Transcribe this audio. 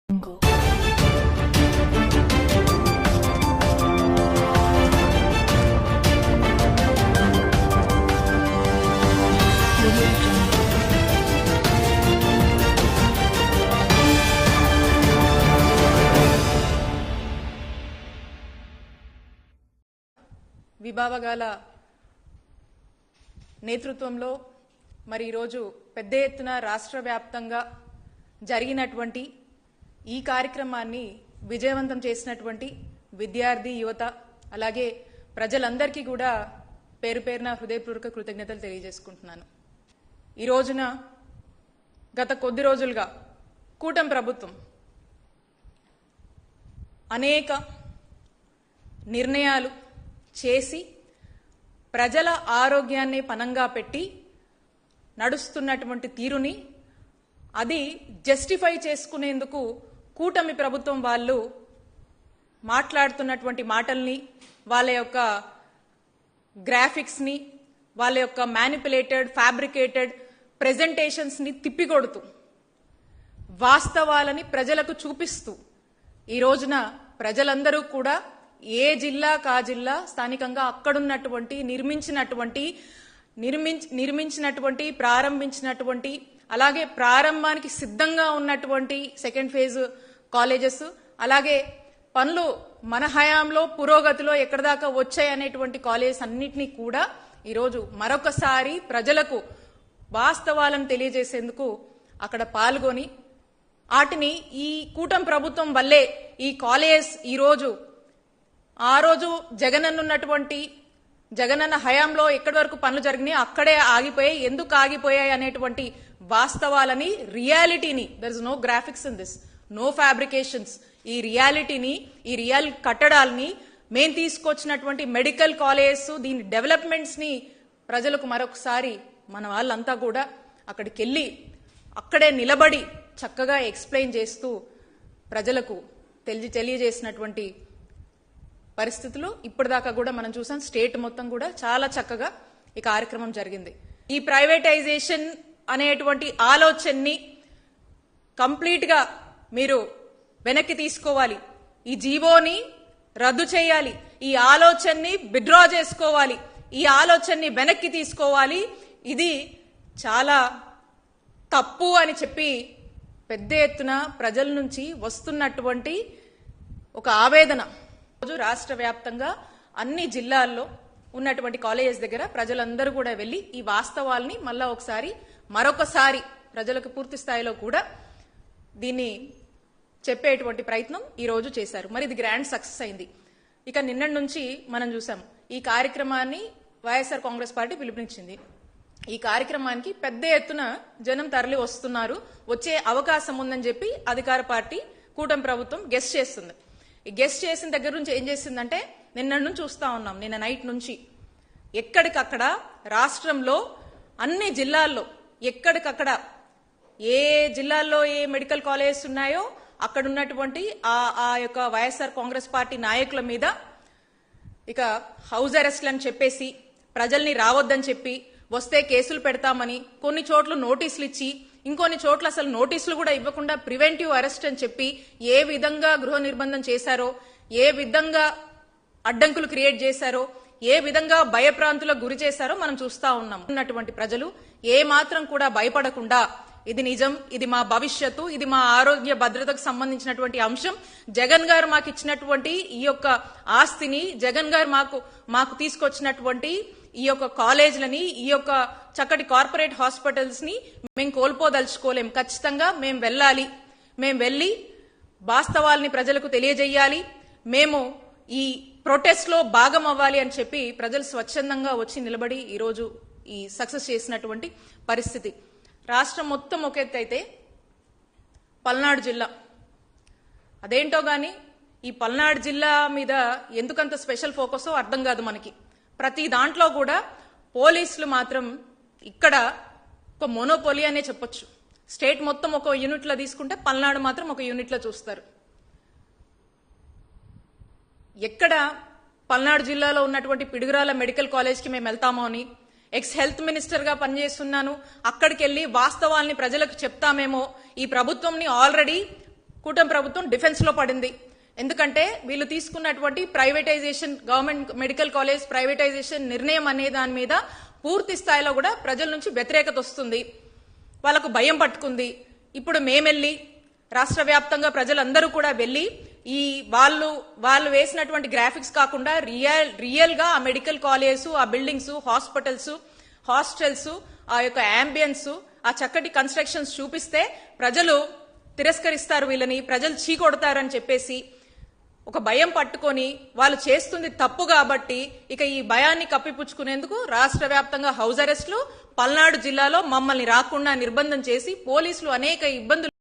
విభాగాల నేతృత్వంలో మరి ఈరోజు పెద్ద ఎత్తున రాష్ట్ర వ్యాప్తంగా జరిగినటువంటి ఈ కార్యక్రమాన్ని విజయవంతం చేసినటువంటి విద్యార్థి యువత అలాగే ప్రజలందరికీ కూడా పేరు పేరున హృదయపూర్వక కృతజ్ఞతలు తెలియజేసుకుంటున్నాను. ఈ రోజున గత కొద్ది రోజులుగా కూటమి ప్రభుత్వం అనేక నిర్ణయాలు చేసి ప్రజల ఆరోగ్యాన్ని పణంగా పెట్టి నడుస్తున్నటువంటి తీరుని అది జస్టిఫై చేసుకునేందుకు కూటమి ప్రభుత్వం వాళ్ళు మాట్లాడుతున్నటువంటి మాటల్ని వాళ్ళ యొక్క గ్రాఫిక్స్ని వాళ్ళ యొక్క మ్యానిపులేటెడ్ ఫ్యాబ్రికేటెడ్ ప్రెజెంటేషన్స్ని తిప్పికొడుతూ వాస్తవాలని ప్రజలకు చూపిస్తూ ఈ రోజున ప్రజలందరూ కూడా ఏ జిల్లా కా జిల్లా స్థానికంగా అక్కడున్నటువంటి నిర్మించినటువంటి ప్రారంభించినటువంటి అలాగే ప్రారంభానికి సిద్ధంగా ఉన్నటువంటి సెకండ్ ఫేజ్ కాలేజెస్ అలాగే పనులు మన హయాంలో పురోగతిలో ఎక్కడిదాకా వచ్చాయనేటువంటి కాలేజెస్ అన్నిటినీ కూడా ఈరోజు మరొకసారి ప్రజలకు వాస్తవాలను తెలియజేసేందుకు అక్కడ పాల్గొని వాటిని ఈ కూటమి ప్రభుత్వం వల్లే ఈ కాలేజ్ ఈరోజు ఆ రోజు జగనన్న హయాంలో ఎక్కడి వరకు పనులు జరిగినాయి అక్కడే ఆగిపోయాయి, ఎందుకు ఆగిపోయాయి అనేటువంటి వాస్తవాలని రియాలిటీని, there is no graphics in this, no fabrications, ఈ రియాలిటీని ఈ రియల్ కట్టడాల్ని మేం తీసుకొచ్చినటువంటి మెడికల్ కాలేజెస్ దీని డెవలప్మెంట్స్ ని ప్రజలకు మరొకసారి మన వాళ్ళంతా కూడా అక్కడికి వెళ్ళి అక్కడే నిలబడి చక్కగా ఎక్స్ప్లెయిన్ చేస్తూ ప్రజలకు తెలియజేసినటువంటి పరిస్థితులు ఇప్పటిదాకా కూడా మనం చూసాం. స్టేట్ మొత్తం కూడా చాలా చక్కగా ఈ కార్యక్రమం జరిగింది. ఈ ప్రైవేటైజేషన్ అనేటువంటి ఆలోచనని కంప్లీట్ గా మీరు వెనక్కి తీసుకోవాలి, ఈ జీవోని రద్దు చేయాలి, ఈ ఆలోచనని విత్డ్రా చేసుకోవాలి, ఈ ఆలోచనని వెనక్కి తీసుకోవాలి, ఇది చాలా తప్పు అని చెప్పి పెద్ద ఎత్తున ప్రజల నుంచి వస్తున్నటువంటి ఒక ఆవేదన రోజు రాష్ట్ర వ్యాప్తంగా అన్ని జిల్లాల్లో ఉన్నటువంటి కాలేజెస్ దగ్గర ప్రజలందరూ కూడా వెళ్లి ఈ వాస్తవాల్ని మరొకసారి ప్రజలకు పూర్తి స్థాయిలో కూడా దీన్ని చెప్పేటువంటి ప్రయత్నం ఈ రోజు చేశారు. మరి ఇది గ్రాండ్ సక్సెస్ అయింది. ఇక నిన్నటి నుంచి మనం చూసాం ఈ కార్యక్రమాన్ని వైఎస్ఆర్ కాంగ్రెస్ పార్టీ పిలుపునిచ్చింది. ఈ కార్యక్రమానికి పెద్ద ఎత్తున జనం తరలి వస్తున్నారు, వచ్చే అవకాశం ఉందని చెప్పి అధికార పార్టీ కూటమి ప్రభుత్వం గెస్ట్ చేస్తుంది. ఈ గెస్ట్ చేసిన దగ్గర నుంచి ఏం చేసిందంటే నిన్న నుంచి చూస్తా ఉన్నాం, నిన్న నైట్ నుంచి ఎక్కడికక్కడ రాష్ట్రంలో అన్ని జిల్లాల్లో ఎక్కడికక్కడ ఏ జిల్లాల్లో ఏ మెడికల్ కాలేజెస్ ఉన్నాయో అక్కడ ఉన్నటువంటి ఆ యొక్క వైఎస్ఆర్ కాంగ్రెస్ పార్టీ నాయకుల మీద ఇక హౌస్ అరెస్ట్లు అని చెప్పేసి ప్రజల్ని రావద్దని చెప్పి వస్తే కేసులు పెడతామని కొన్ని చోట్ల నోటీసులు ఇచ్చి ఇంకొన్ని చోట్ల అసలు నోటీసులు కూడా ఇవ్వకుండా ప్రివెంటివ్ అరెస్ట్ అని చెప్పి ఏ విధంగా గృహ నిర్బంధం చేశారో, ఏ విధంగా అడ్డంకులు క్రియేట్ చేశారో, ఏ విధంగా భయప్రాంతులకు గురి చేశారో మనం చూస్తా ఉన్నాం. ఉన్నటువంటి ప్రజలు ఏ మాత్రం కూడా భయపడకుండా ఇది నిజం, ఇది మా భవిష్యత్తు, ఇది మా ఆరోగ్య భద్రతకు సంబంధించినటువంటి అంశం, జగన్ గారు మాకు ఇచ్చినటువంటి ఈ యొక్క ఆస్తిని, జగన్ గారు మాకు తీసుకొచ్చినటువంటి ఈ యొక్క కాలేజీలని, ఈ యొక్క చక్కటి కార్పొరేట్ హాస్పిటల్స్ ని మేము కోల్పోదలుచుకోలేం, ఖచ్చితంగా మేము వెళ్ళాలి, మేము వెళ్లి వాస్తవాల్ని ప్రజలకు తెలియజేయాలి, మేము ఈ ప్రొటెస్ట్ లో భాగం అవ్వాలి అని చెప్పి ప్రజలు స్వచ్ఛందంగా వచ్చి నిలబడి ఈరోజు ఈ సక్సెస్ చేసినటువంటి పరిస్థితి. రాష్ట్రం మొత్తం ఒక ఎత్తు అయితే పల్నాడు జిల్లా అదేంటో గాని ఈ పల్నాడు జిల్లా మీద ఎందుకంత స్పెషల్ ఫోకస్ అర్థం కాదు మనకి. ప్రతి దాంట్లో కూడా పోలీసులు మాత్రం ఇక్కడ ఒక మోనోపోలీ అనే చెప్పొచ్చు. స్టేట్ మొత్తం ఒక యూనిట్ లో తీసుకుంటే పల్నాడు మాత్రం ఒక యూనిట్ లో చూస్తారు. ఎక్కడ పల్నాడు జిల్లాలో ఉన్నటువంటి పిడుగురాల మెడికల్ కాలేజ్ కి మేము వెళ్తామో అని ఎక్స్ హెల్త్ మినిస్టర్ గా పనిచేస్తున్నాను, అక్కడికి వెళ్లి వాస్తవాల్ని ప్రజలకు చెప్తామేమో, ఈ ప్రభుత్వంని ఆల్రెడీ కూటమి ప్రభుత్వం డిఫెన్స్ లో పడింది. ఎందుకంటే వీళ్ళు తీసుకున్నటువంటి privatization, government medical college privatization నిర్ణయం అనే దాని మీద పూర్తి స్థాయిలో కూడా ప్రజల నుంచి వ్యతిరేకత వస్తుంది, వాళ్ళకు భయం పట్టుకుంది. ఇప్పుడు మేమెళ్ళి రాష్ట్ర వ్యాప్తంగా ప్రజలందరూ కూడా వెళ్ళి ఈ వాళ్ళు వేసినటువంటి గ్రాఫిక్స్ కాకుండా రియల్ గా ఆ మెడికల్ కాలేజ్, ఆ బిల్డింగ్స్, హాస్పిటల్స్, హాస్టల్స్, ఆ యొక్క అంబియన్స్, ఆ చక్కటి కన్స్ట్రక్షన్స్ చూపిస్తే ప్రజలు తిరస్కరిస్తారు, వీళ్ళని ప్రజలు చీకొడతారని చెప్పేసి ఒక భయం పట్టుకొని వాళ్ళు చేస్తుంది తప్పు కాబట్టి ఇక ఈ భయాన్ని కప్పిపుచ్చుకునేందుకు రాష్ట్ర వ్యాప్తంగా హౌస్ అరెస్టులు, పల్నాడు జిల్లాలో మమ్మల్ని రాకుండా నిర్బంధం చేసి పోలీసులు అనేక ఇబ్బందులు